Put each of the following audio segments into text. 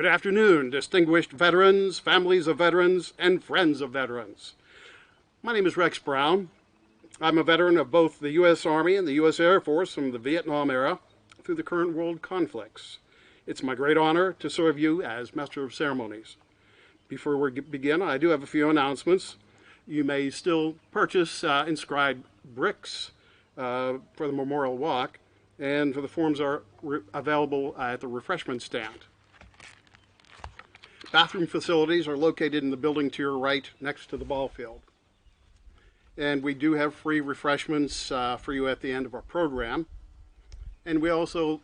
afternoon, distinguished veterans, families of veterans, and friends of veterans. My name is Rex Brown. I'm a veteran of both the U.S. Army and the U.S. Air Force from the Vietnam era through the current world conflicts. It's my great honor to serve you as Master of Ceremonies. Before we begin, I do have a few announcements. You may still purchase inscribed bricks for the Memorial Walk, and the forms are available at the refreshment stand. Bathroom facilities are located in the building to your right next to the ball field. And we do have free refreshments for you at the end of our program. And we also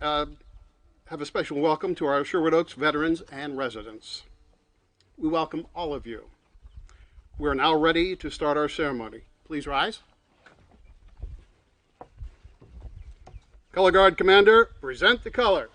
have a special welcome to our Sherwood Oaks veterans and residents. We welcome all of you. We are now ready to start our ceremony. Please rise. Color Guard Commander, present the colors.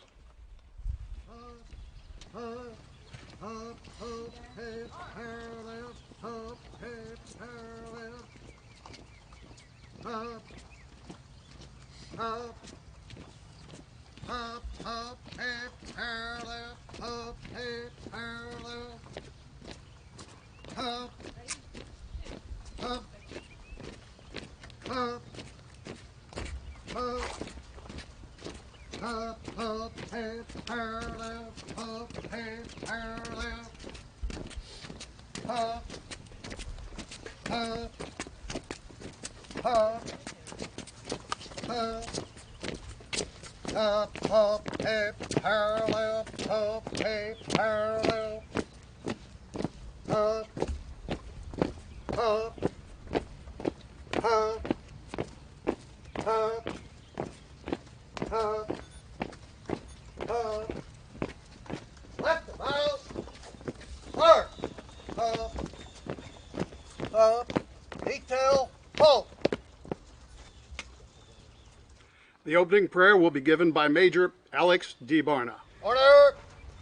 The opening prayer will be given by Major Alex D. Barna. Order!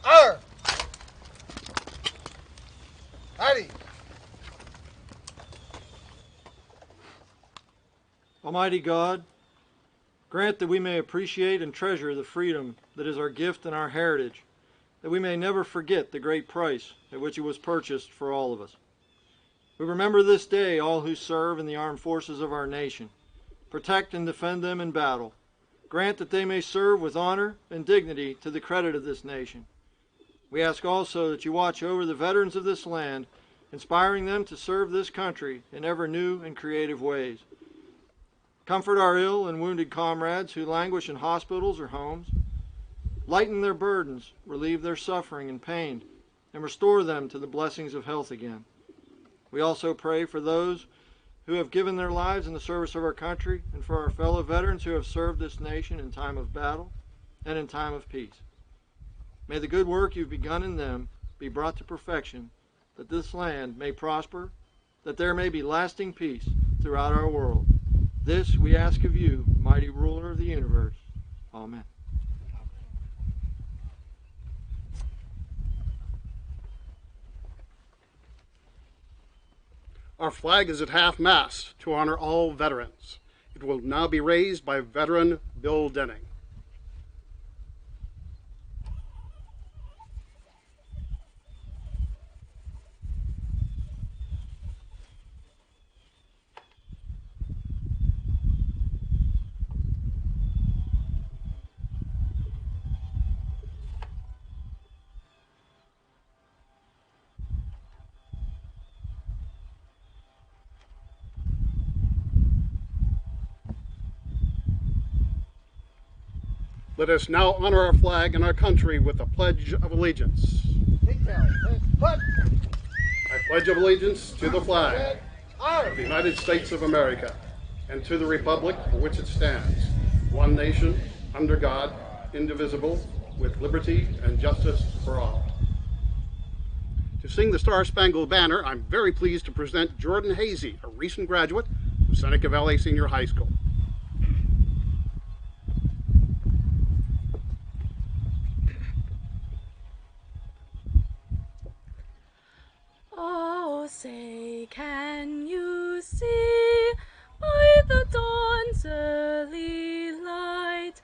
Order! Ready! Almighty God, grant that we may appreciate and treasure the freedom that is our gift and our heritage, that we may never forget the great price at which it was purchased for all of us. We remember this day all who serve in the armed forces of our nation. Protect and defend them in battle. Grant that they may serve with honor and dignity to the credit of this nation. We ask also that you watch over the veterans of this land, inspiring them to serve this country in ever new and creative ways. Comfort our ill and wounded comrades who languish in hospitals or homes. Lighten their burdens, relieve their suffering and pain, and restore them to the blessings of health again. We also pray for those who have given their lives in the service of our country, and for our fellow veterans who have served this nation in time of battle and in time of peace. May the good work you've begun in them be brought to perfection, that this land may prosper, that there may be lasting peace throughout our world. This we ask of you, mighty ruler of the universe. Amen. Our flag is at half-mast to honor all veterans. It will now be raised by veteran Bill Denning. Let us now honor our flag and our country with a Pledge of Allegiance. I pledge of allegiance to the flag of the United States of America and to the republic for which it stands, one nation, under God, indivisible, with liberty and justice for all. To sing the Star-Spangled Banner, I'm very pleased to present Jordan Hazy, a recent graduate of Seneca Valley Senior High School. Oh, say, can you see by the dawn's early light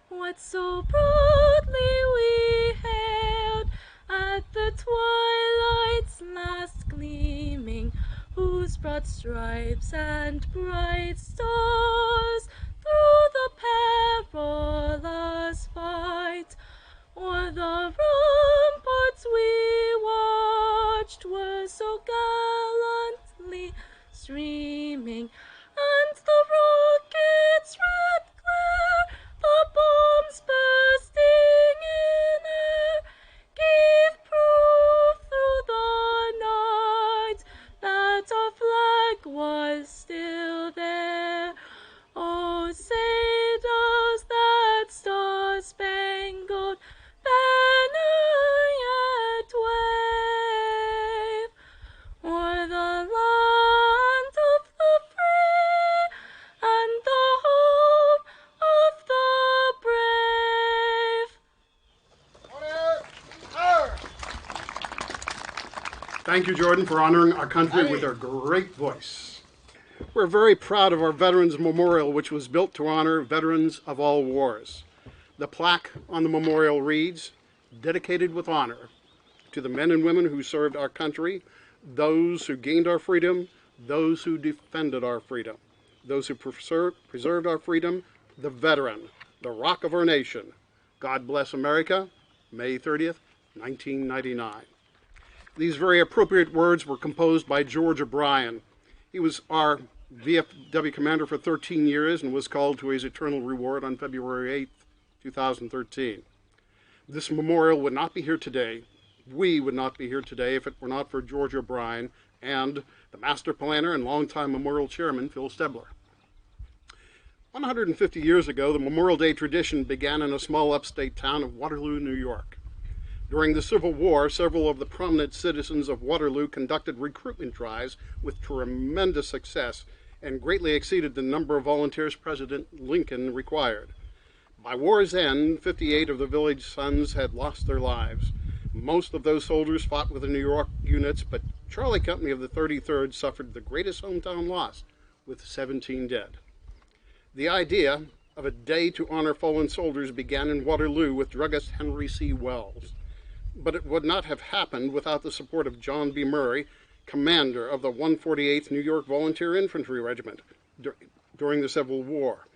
what so proudly we hailed broad stripes and bright stars through the perilous fight. O'er the ramparts we watched were so gallantly streaming, and the rockets' red glare, the bombs bursting in air, gave proof through the night that our flag was still there. Oh, say does that star-spangled banner yet wave o'er the land of the free and the home of the brave? Order! Thank you, Jordan, for honoring our country with a great voice. We're very proud of our Veterans Memorial, which was built to honor veterans of all wars. The plaque on the memorial reads, "Dedicated with honor to the men and women who served our country, those who gained our freedom, those who defended our freedom, those who preserved our freedom, the veteran, the rock of our nation. God bless America, May 30th, 1999. These very appropriate words were composed by George O'Brien. He was our VFW commander for 13 years and was called to his eternal reward on February 8th, 2013. This memorial would not be here today. We would not be here today if it were not for George O'Brien and the master planner and longtime memorial chairman, Phil Stebler. 150 years ago, the Memorial Day tradition began in a small upstate town of Waterloo, New York. During the Civil War, several of the prominent citizens of Waterloo conducted recruitment drives with tremendous success and greatly exceeded the number of volunteers President Lincoln required. By war's end, 58 of the village sons had lost their lives. Most of those soldiers fought with the New York units, but Charlie Company of the 33rd suffered the greatest hometown loss, with 17 dead. The idea of a day to honor fallen soldiers began in Waterloo with druggist Henry C. Wells. But it would not have happened without the support of John B. Murray, commander of the 148th New York Volunteer Infantry Regiment during the Civil War,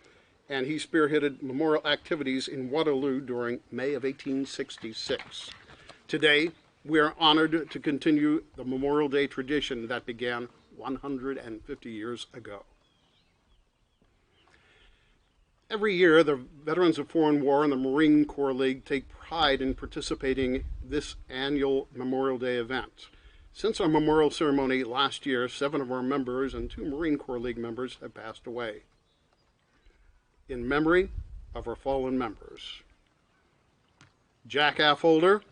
and he spearheaded memorial activities in Waterloo during May of 1866. Today, we are honored to continue the Memorial Day tradition that began 150 years ago. Every year, the Veterans of Foreign War and the Marine Corps League take pride in participating in this annual Memorial Day event. Since our memorial ceremony last year, 7 of our members and 2 Marine Corps League members have passed away. In memory of our fallen members: Jack Affolder,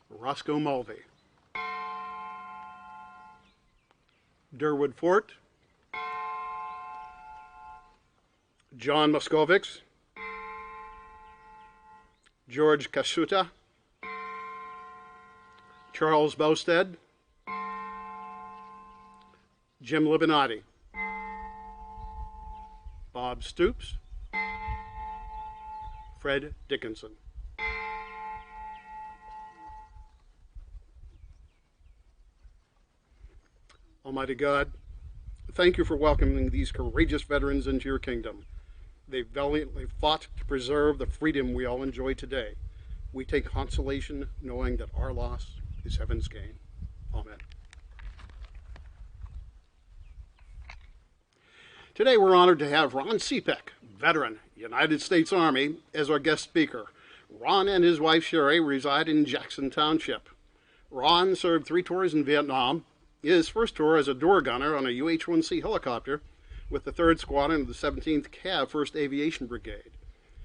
Roscoe Mulvey, Durwood Fort, John Moskovics, George Kasuta, Charles Bosted, Jim Libinati, Bob Stoops, Fred Dickinson. Almighty God, thank you for welcoming these courageous veterans into your kingdom. They valiantly fought to preserve the freedom we all enjoy today. We take consolation knowing that our loss is heaven's gain. Amen. Today we're honored to have Ron Cepek, veteran, United States Army, as our guest speaker. Ron and his wife Sherry reside in Jackson Township. Ron served 3 tours in Vietnam. His first tour as a door gunner on a UH-1C helicopter with the 3rd Squadron of the 17th Cav 1st Aviation Brigade.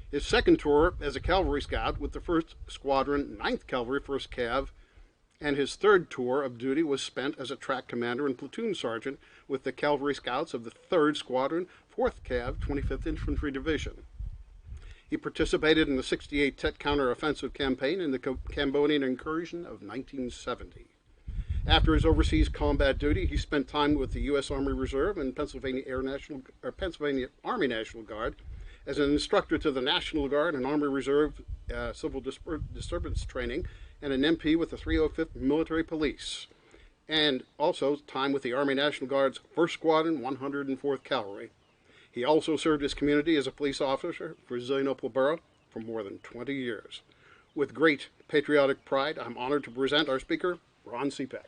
His second tour as a cavalry scout with the 1st Squadron 9th Cavalry 1st Cav, and his third tour of duty was spent as a track commander and platoon sergeant with the cavalry scouts of the 3rd Squadron 4th Cav 25th Infantry Division. He participated in the 68 Tet counter-offensive campaign in the Cambodian incursion of 1970. After his overseas combat duty, he spent time with the U.S. Army Reserve and Pennsylvania Army National Guard as an instructor to the National Guard and Army Reserve Civil Disturbance Training, and an MP with the 305th Military Police. and also time with the Army National Guard's 1st Squadron, 104th Cavalry. He also served his community as a police officer for Zelienople Borough for more than 20 years. With great patriotic pride, I'm honored to present our speaker, Ron Cepek.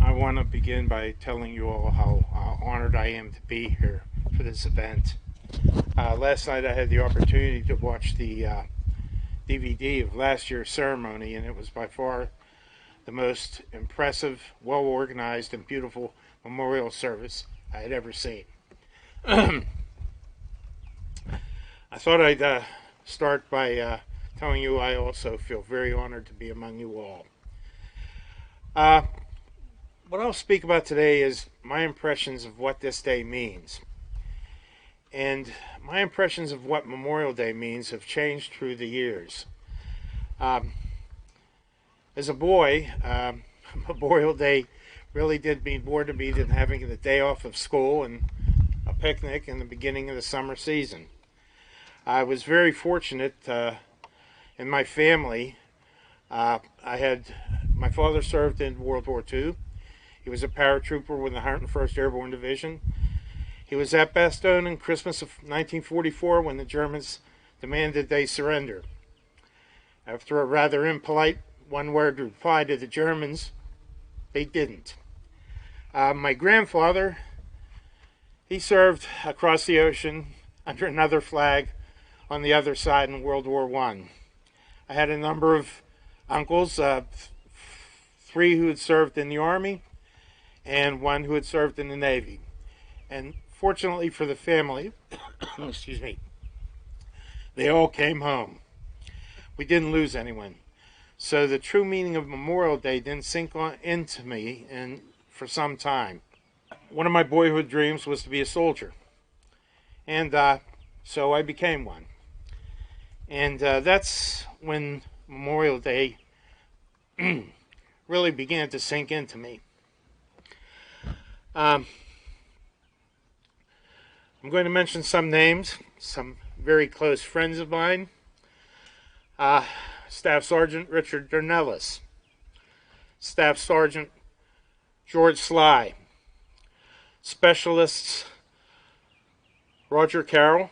I want to begin by telling you all how honored I am to be here for this event. Last night I had the opportunity to watch the DVD of last year's ceremony, and it was by far the most impressive, well-organized, and beautiful memorial service I had ever seen. I thought I'd start by telling you I also feel very honored to be among you all. What I'll speak about today is my impressions of what this day means. And my impressions of what Memorial Day means have changed through the years. As a boy, Memorial Day really did mean more to me than having the day off of school and a picnic in the beginning of the summer season. I was very fortunate in my family. My father served in World War II. He was a paratrooper with the 101st Airborne Division. He was at Bastogne in Christmas of 1944 when the Germans demanded they surrender. After a rather impolite one-word reply to the Germans, they didn't. My grandfather, he served across the ocean under another flag on the other side in World War I. I had a number of uncles, 3 who had served in the Army, and 1 who had served in the Navy. And fortunately for the family, excuse me, they all came home. We didn't lose anyone. So the true meaning of Memorial Day didn't sink into me for some time. One of my boyhood dreams was to be a soldier. And so I became one. And that's when Memorial Day really began to sink into me. I'm going to mention some names, some very close friends of mine. Staff Sergeant Richard Dornelis, Staff Sergeant George Sly, Specialists Roger Carroll,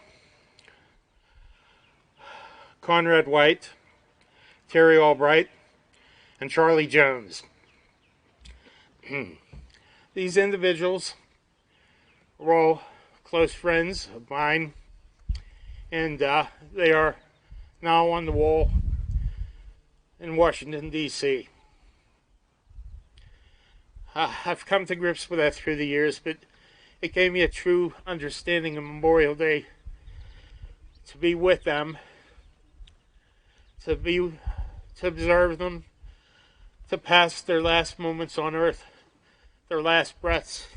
Conrad White, Terry Albright, and Charlie Jones. These individuals were all close friends of mine, and they are now on the wall in Washington, D.C. I've come to grips with that through the years, but it gave me a true understanding of Memorial Day, to be with them, to observe them, to pass their last moments on earth, their last breaths,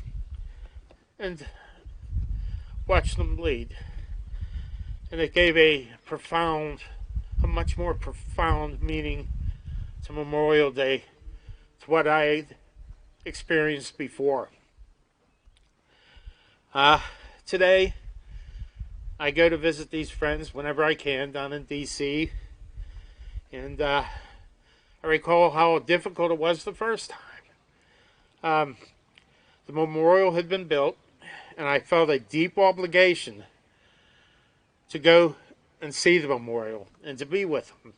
and watch them bleed. And it gave a much more profound meaning to Memorial Day, to what I had experienced before. Today, I go to visit these friends whenever I can down in D.C., and I recall how difficult it was the first time. The memorial had been built, and I felt a deep obligation to go and see the memorial and to be with them.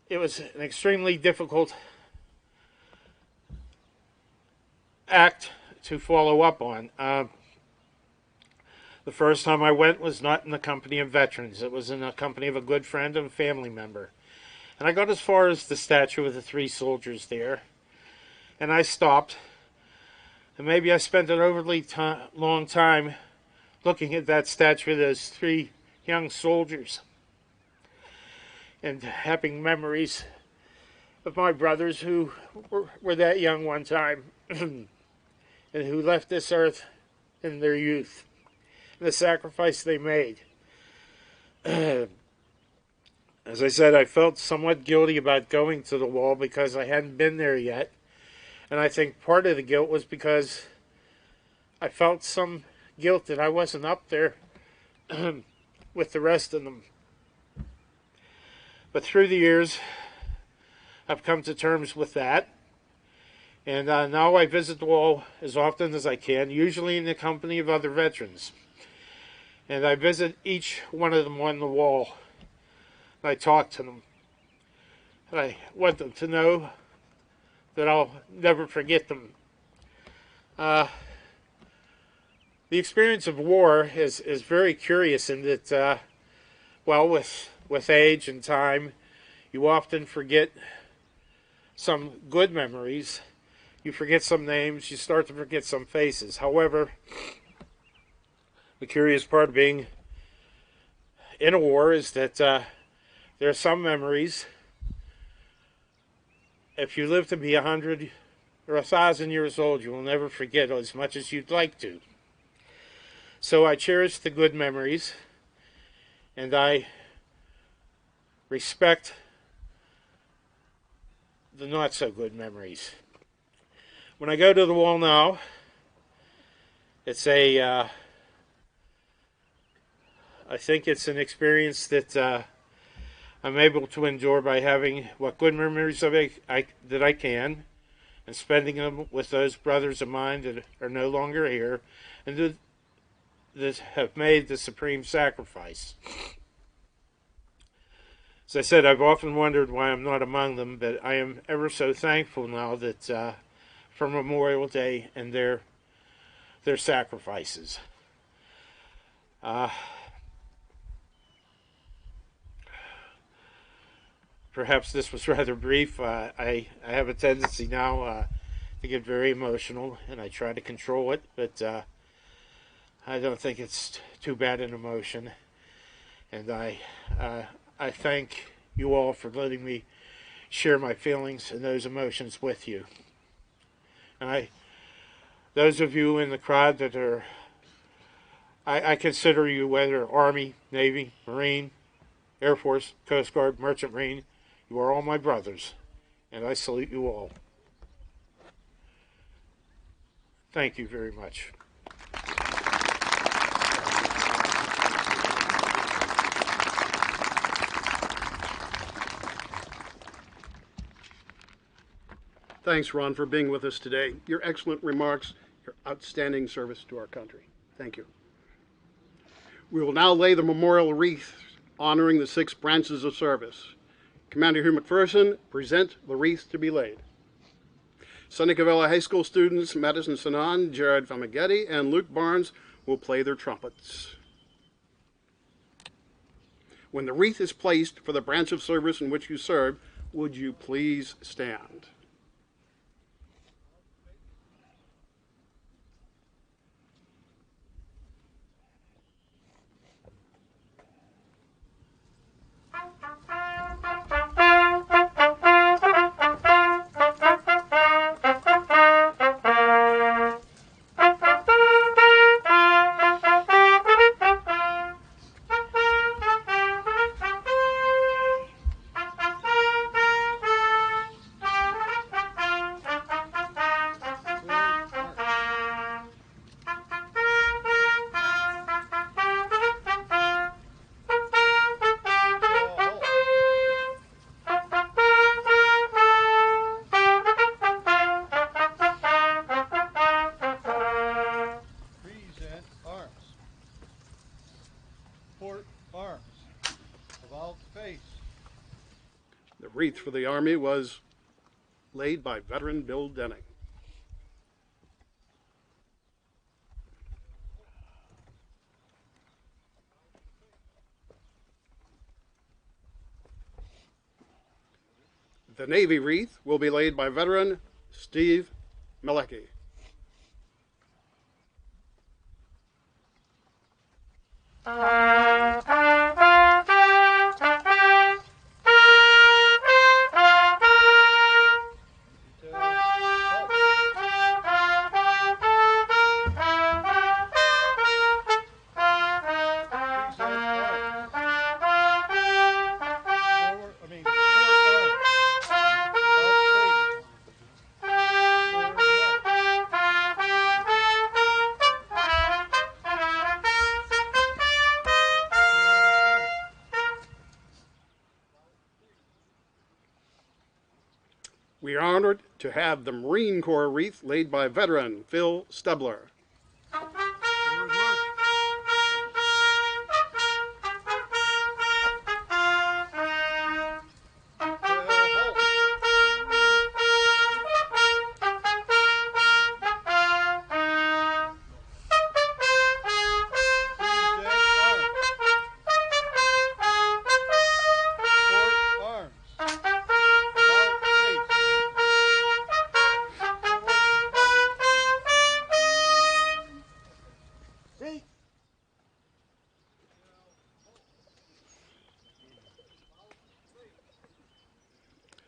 It was an extremely difficult act to follow up on. The first time I went was not in the company of veterans. It was in the company of a good friend and a family member. And I got as far as the statue of the 3 soldiers there. And I stopped. And maybe I spent an overly long time looking at that statue of those 3 young soldiers, and having memories of my brothers who were that young one time and who left this earth in their youth, and the sacrifice they made. As I said, I felt somewhat guilty about going to the wall because I hadn't been there yet, and I think part of the guilt was because I felt some guilt that I wasn't up there with the rest of them. But through the years, I've come to terms with that. And now I visit the wall as often as I can, usually in the company of other veterans. And I visit each one of them on the wall. And I talk to them. And I want them to know that I'll never forget them. The experience of war is very curious in that, well, with age and time, you often forget some good memories. You forget some names. You start to forget some faces. However, the curious part of being in a war is that there are some memories. If you live to be 100 or 1,000 years old, you will never forget as much as you'd like to. So I cherish the good memories, and I respect the not so good memories. When I go to the wall now, it's I think it's an experience that I'm able to endure by having what good memories that I can, and spending them with those brothers of mine that are no longer here, and that have made the supreme sacrifice. As I said, I've often wondered why I'm not among them, but I am ever so thankful now that for Memorial Day and their sacrifices. Perhaps this was rather brief. I have a tendency now to get very emotional, and I try to control it, but I don't think it's too bad an emotion. And I thank you all for letting me share my feelings and those emotions with you. And those of you in the crowd that are, I consider you, whether Army, Navy, Marine, Air Force, Coast Guard, Merchant Marine, you are all my brothers, and I salute you all. Thank you very much. Thanks, Ron, for being with us today. Your excellent remarks, your outstanding service to our country. Thank you. We will now lay the memorial wreath honoring the 6 branches of service. Commander Hugh McPherson, present the wreath to be laid. Seneca Valley High School students Madison Sanan, Jared Famagetti, and Luke Barnes will play their trumpets. When the wreath is placed for the branch of service in which you serve, would you please stand? The wreath for the Army was laid by veteran Bill Denning. The Navy wreath will be laid by veteran Steve Malecki. We are honored to have the Marine Corps wreath laid by veteran Phil Stubler.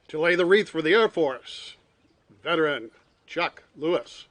To lay the wreath for the Air Force, veteran Chuck Lewis.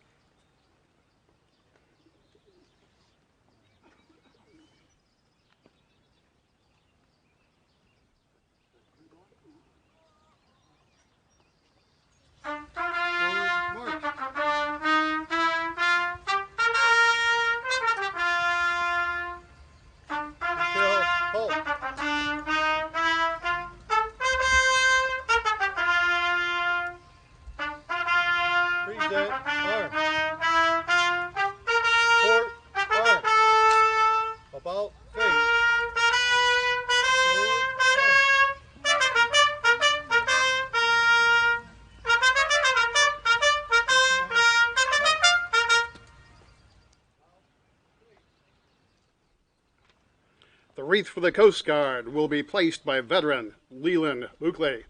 The wreath for the Coast Guard will be placed by veteran Leland Buckley.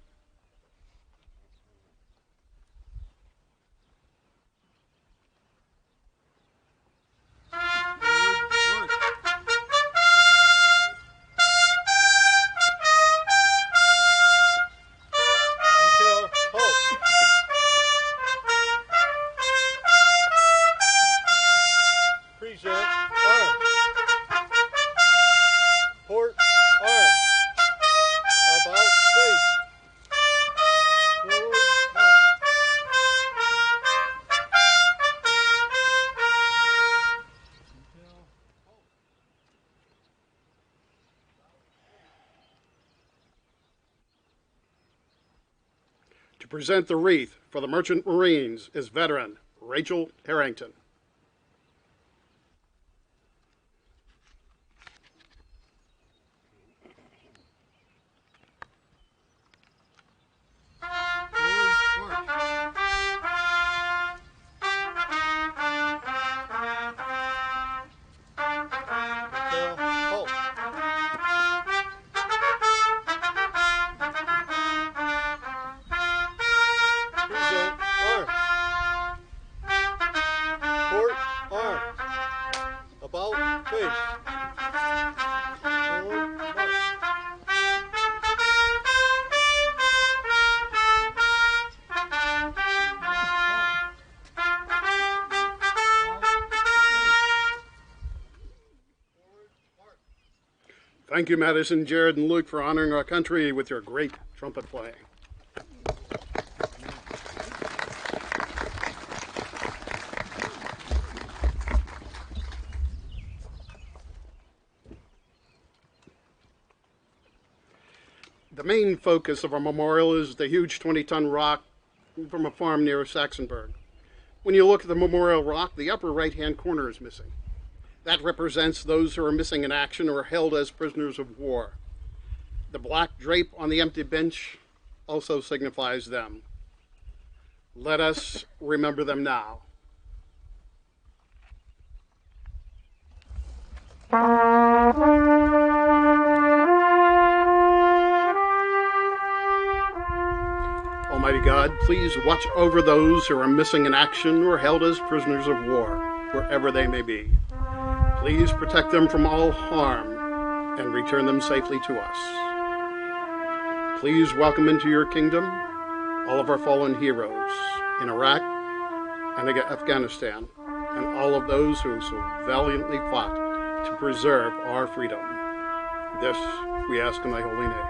To present the wreath for the Merchant Marines is veteran Rachel Harrington. Thank you, Madison, Jared, and Luke, for honoring our country with your great trumpet playing. The main focus of our memorial is the huge 20-ton rock from a farm near Saxonburg. When you look at the memorial rock, the upper right-hand corner is missing. That represents those who are missing in action or held as prisoners of war. The black drape on the empty bench also signifies them. Let us remember them now. Almighty God, please watch over those who are missing in action or held as prisoners of war, wherever they may be. Please protect them from all harm and return them safely to us. Please welcome into your kingdom all of our fallen heroes in Iraq and Afghanistan, and all of those who so valiantly fought to preserve our freedom. This we ask in thy holy name.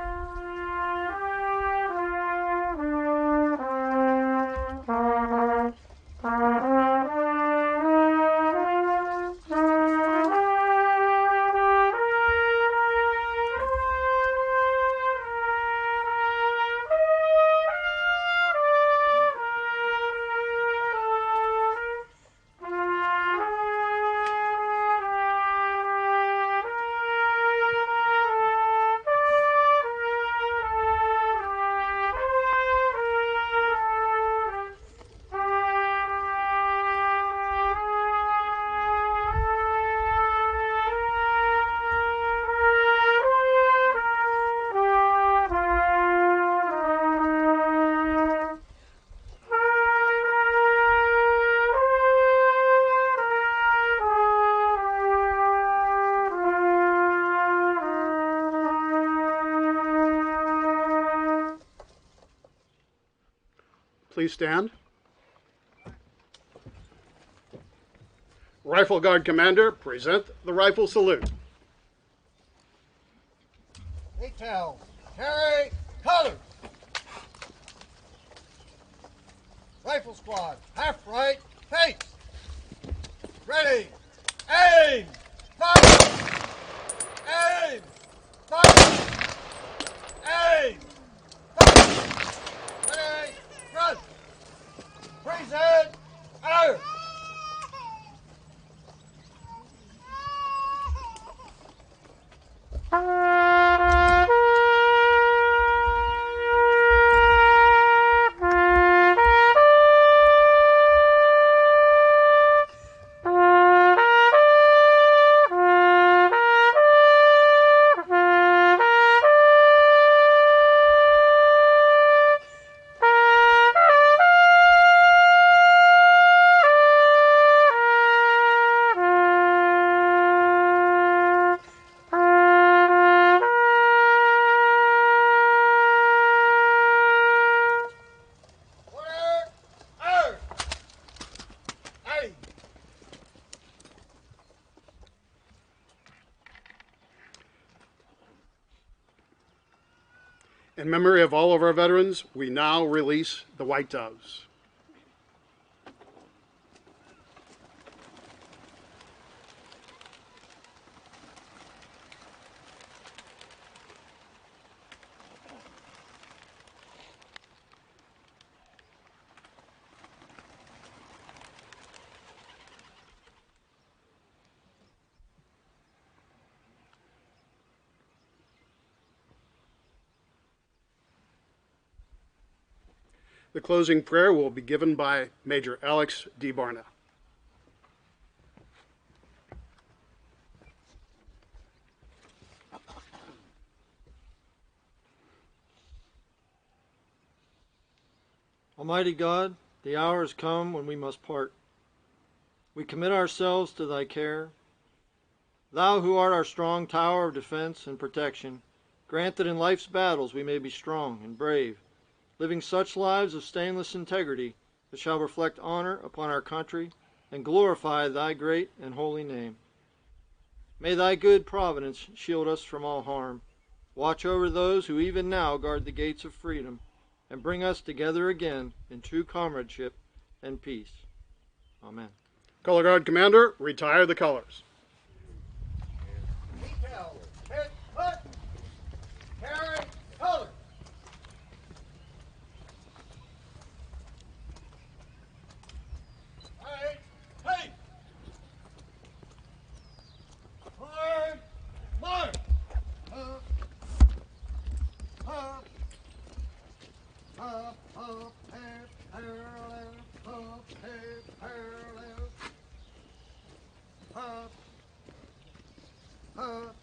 Please stand. Rifle Guard Commander, present the rifle salute. Details. Carry colors. Rifle squad. Half right. Face. Ready. Aim. Fire. Aim. Fire. Aim. Fire. Ready. Run. Present. Fire. In memory of all of our veterans, we now release the white doves. The closing prayer will be given by Major Alex D. Barna. Almighty God, the hour has come when we must part. We commit ourselves to thy care. Thou who art our strong tower of defense and protection, grant that in life's battles we may be strong and brave, living such lives of stainless integrity that shall reflect honor upon our country and glorify thy great and holy name. May thy good providence shield us from all harm, watch over those who even now guard the gates of freedom, and bring us together again in true comradeship and peace. Amen. Color Guard Commander, retire the colors. Details. Hit. Put. Carry colors. Right. Hey. Forward. March. Up. Up. Up. Up. Head. Parallel. Up. Head. Parallel. Up. Up.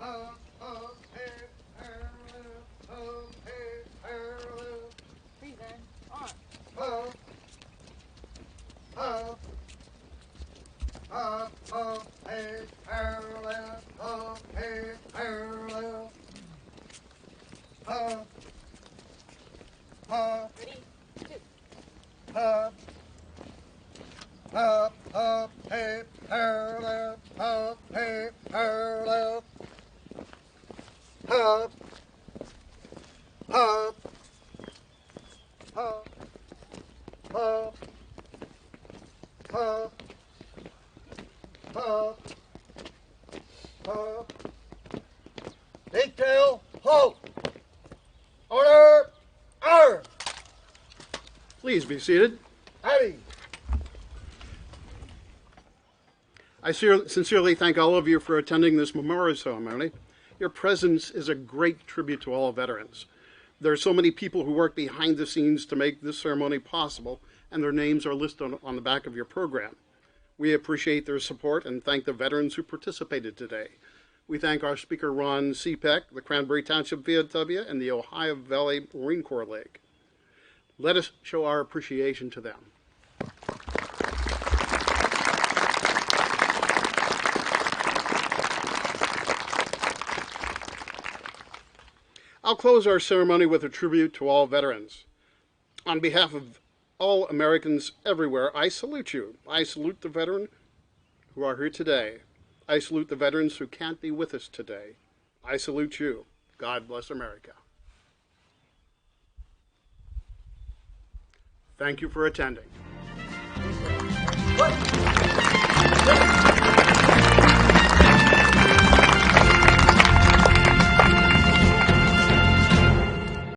Up. Up. Head. Parallel. Up. Head. Parallel. Present. On. Up. Up. Up. Up. Head. Parallel. Up. Head. Parallel. Up. Up. Ready? Two. Up. Up. Up. Head. Parallel. Up. Head. Parallel. Up. Up. Up. Up. Up. Up. Up. Detail. Halt. Order. Arm. Please be seated. Ready. I sincerely thank all of you for attending this memorial ceremony. Your presence is a great tribute to all veterans. There are so many people who work behind the scenes to make this ceremony possible, and their names are listed on the back of your program. We appreciate their support and thank the veterans who participated today. We thank our speaker, Ron Cepek, the Cranberry Township VFW, and the Ohio Valley Marine Corps League. Let us show our appreciation to them. I'll close our ceremony with a tribute to all veterans. On behalf of all Americans everywhere, I salute you. I salute the veterans who are here today. I salute the veterans who can't be with us today. I salute you. God bless America. Thank you for attending. What?